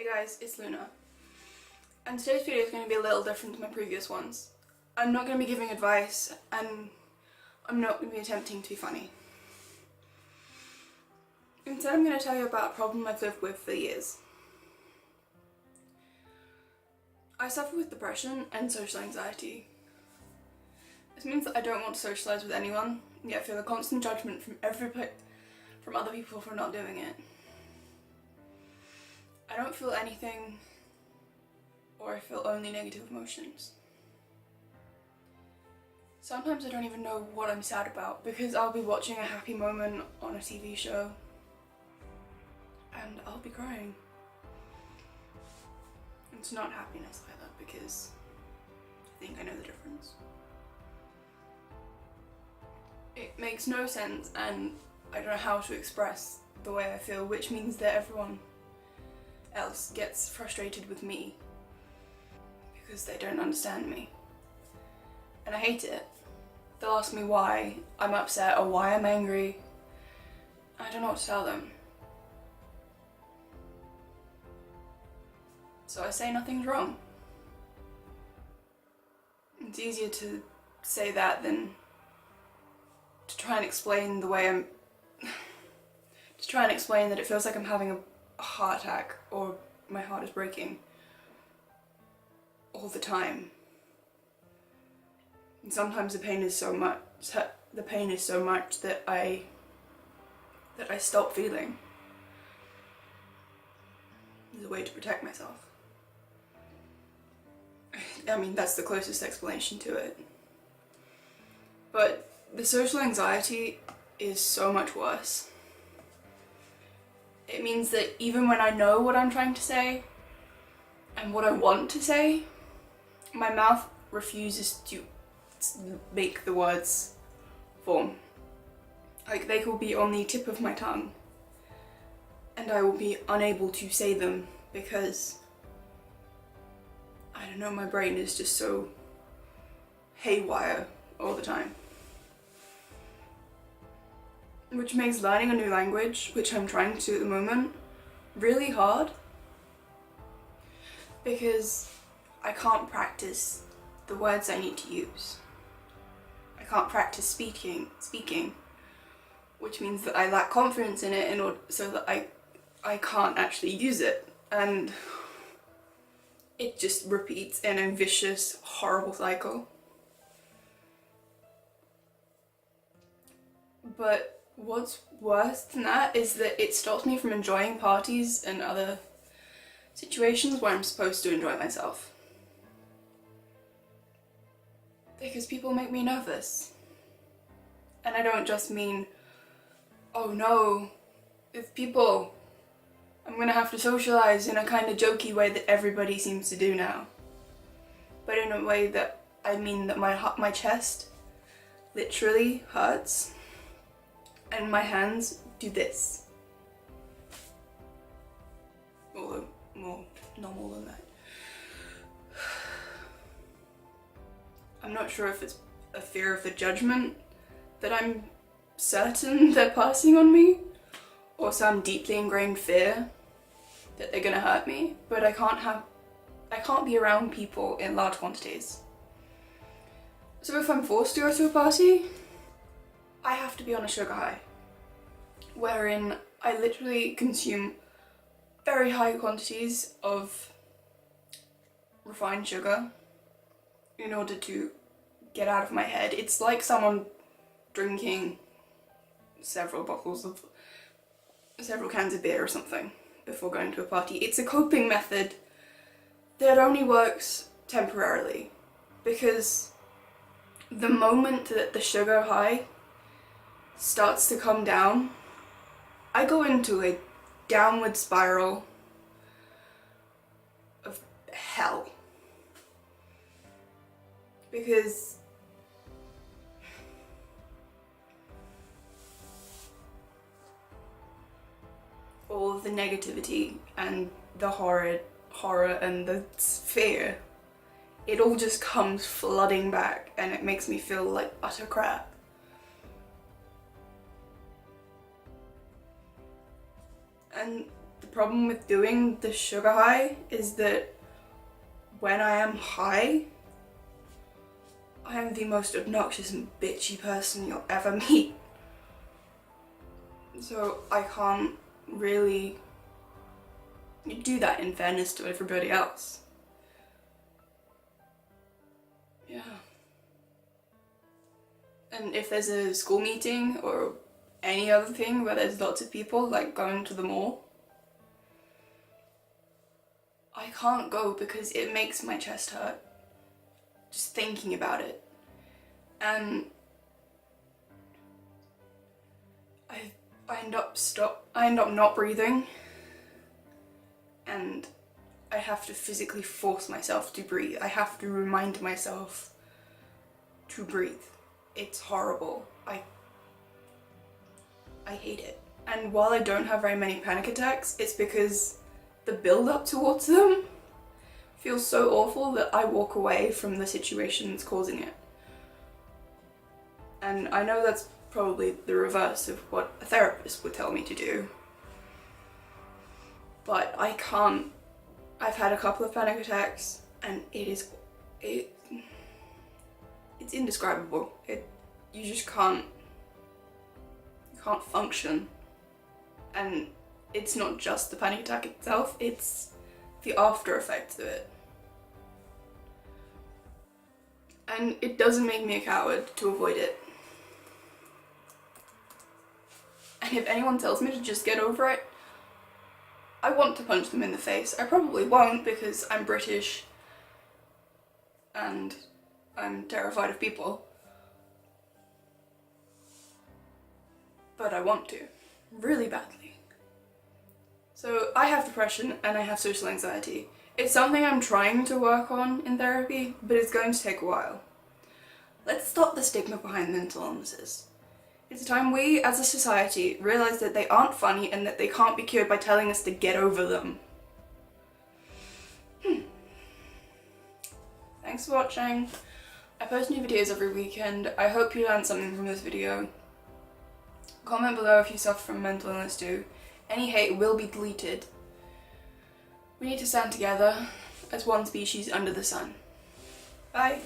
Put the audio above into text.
Hey guys, it's Luna, and today's video is going to be a little different to my previous ones. I'm not going to be giving advice, and I'm not going to be attempting to be funny. Instead, I'm going to tell you about a problem I've lived with for years. I suffer with depression and social anxiety. This means that I don't want to socialise with anyone, yet feel a constant judgment from other people for not doing it. I don't feel anything, or I feel only negative emotions. Sometimes I don't even know what I'm sad about because I'll be watching a happy moment on a TV show and I'll be crying. It's not happiness either because I think I know the difference. It makes no sense and I don't know how to express the way I feel, which means that everyone else gets frustrated with me because they don't understand me. And I hate it. They'll ask me why I'm upset or why I'm angry. I don't know what to tell them. So I say nothing's wrong. It's easier to say that than to try and explain the way I'm to try and explain that it feels like I'm having a heart attack or my heart is breaking all the time. And sometimes the pain is so much that I stop feeling. There's a way to protect myself. I mean, that's the closest explanation to it. But the social anxiety is so much worse. It means that even when I know what I'm trying to say and what I want to say, my mouth refuses to make the words form. Like, they will be on the tip of my tongue and I will be unable to say them because, I don't know, my brain is just so haywire all the time. Which makes learning a new language, which I'm trying to at the moment, really hard because I can't practice the words I need to use. I can't practice speaking, which means that I lack confidence in it so that I can't actually use it, and it just repeats in a vicious, horrible cycle. But what's worse than that is that it stops me from enjoying parties and other situations where I'm supposed to enjoy myself. Because people make me nervous. And I don't just mean, oh no, with people, I'm gonna have to socialise in a kind of jokey way that everybody seems to do now. But in a way that I mean that my chest literally hurts. And my hands do this. Although more normal than that. I'm not sure if it's a fear of the judgment that I'm certain they're passing on me, or some deeply ingrained fear that they're gonna hurt me, but I can't be around people in large quantities. So if I'm forced to go to a party, I have to be on a sugar high, wherein I literally consume very high quantities of refined sugar in order to get out of my head. It's like someone drinking several cans of beer or something before going to a party. It's a coping method that only works temporarily, because the moment that the sugar high starts to come down, I go into a downward spiral of hell. Because all of the negativity and the horror and the fear, it all just comes flooding back and it makes me feel like utter crap. And the problem with doing the sugar high is that when I am high, I am the most obnoxious and bitchy person you'll ever meet. So I can't really do that in fairness to everybody else. Yeah. And if there's a school meeting or any other thing where there's lots of people, like going to the mall, I can't go because it makes my chest hurt just thinking about it. And I end up not breathing, and I have to physically force myself to breathe. I have to remind myself to breathe. It's horrible. I hate it. And while I don't have very many panic attacks, it's because the build up towards them feels so awful that I walk away from the situation that's causing it. And I know that's probably the reverse of what a therapist would tell me to do. But I can't. I've had a couple of panic attacks and it's indescribable. You just can't function. And it's not just the panic attack itself, it's the after effects of it. And it doesn't make me a coward to avoid it. And if anyone tells me to just get over it, I want to punch them in the face. I probably won't because I'm British and I'm terrified of people. But I want to, really badly. So I have depression and I have social anxiety. It's something I'm trying to work on in therapy, but it's going to take a while. Let's stop the stigma behind mental illnesses. It's time we, as a society, realise that they aren't funny and that they can't be cured by telling us to get over them. Thanks for watching. I post new videos every weekend. I hope you learned something from this video. Comment below if you suffer from mental illness too. Any hate will be deleted. We need to stand together as one species under the sun. Bye.